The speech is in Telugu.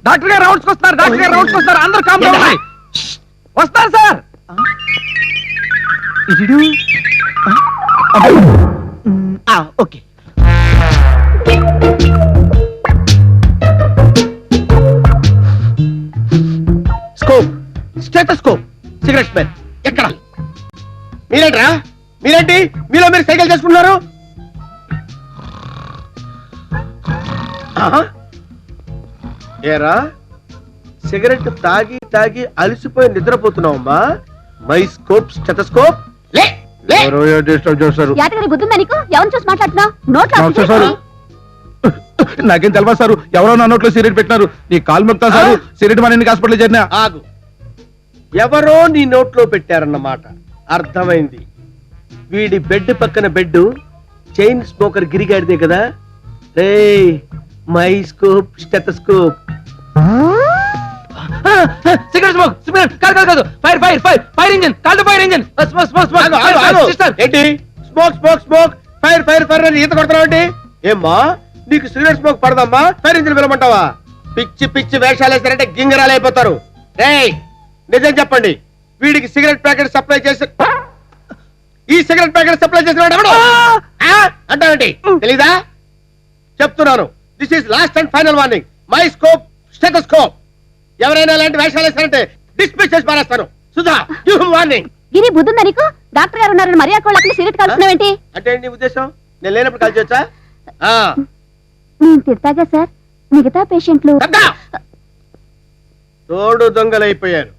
డాక్టర్ గారు రౌండ్స్ వస్తున్నారు, డాక్టర్ గారు రౌండ్స్ వస్తున్నారు, అందరూ కామ్ వస్తారు sir. Okay. Scope, stethoscope, cigarette smell ఎక్కడ? మీరేంట్రా? మీరేంటి మీలో మీరు సైకిల్ చేసుకుంటున్నారు? ఏరా సిగరెట్ తాగి తాగి అలసిపోయి నిద్రపోతున్నావమ్మా? మై స్కోప్, స్టెథోస్కోప్ లే లే. డిస్టర్బ్ చేస్తారు. యాతగారి బుద్ధుందా నీకు? ఎవరిని చూసి మాట్లాడుతున్నావు? నోట్లో నమస్తే సారు. నాకేం తెలియదు సారు, ఎవరో నా నోట్లో సిగరెట్ పెట్టినారు. నీ కాలు మొక్తా సారు, సిగరెట్ మన హాస్పిటల్ చేరినా. ఆగు, ఎవరో నీ నోట్లో పెట్టారన్నమాట. అర్థమైంది. వీడి బెడ్ పక్కన బెడ్ చైన్ స్మోకర్ గిరిగాడిదే కదా. రే my scope, stethoscope. Cigarette smoke, cigarette కాదు కాదు కాదు, fire fire fire fire engine, call fire engine. Smoke smoke smoke sister. ఏంటి smoke smoke smoke, fire fire fire అని ఈత కొడతావు ఏంటి? ఏమ్మా నీకు సిగరెట్ స్మోక్ పడదమ్మా? ఫైర్ ఇంజిన్ పిలవమంటావా? పిచ్చి పిచ్చి వేషాలు వేస్తారంటే గింగరాలు అయిపోతారు. రేయ్ నిజం చెప్పండి, వీడికి సిగరెట్ ప్యాకెట్ సప్లై చేసి ఈ సిగరెట్ ప్యాకెట్ సప్లై చేసిన వాడు ఎవడు? అంటావేంటి? తెలీదా? చెప్తున్నాను, this is last and final warning. My scope, stethoscope. ఎవరైనా ఇలాంటి వేషాలు వేస్తారంటే డిస్మిస్ చేసి పారేస్తాను. Sudha give him warning. Giri బుద్ధుందా నీకు? డాక్టర్ గారు ఉన్నారని మర్యాద కూడా సిగరెట్ కాల్చున్నావేంటి? అంటే ఏంటి నీ ఉద్దేశం? నేను లేనప్పుడు కాల్ చేయొచ్చా? నేను తిడతాగా సార్, మిగతా పేషెంట్లు తోడు దొంగలైపోయారు.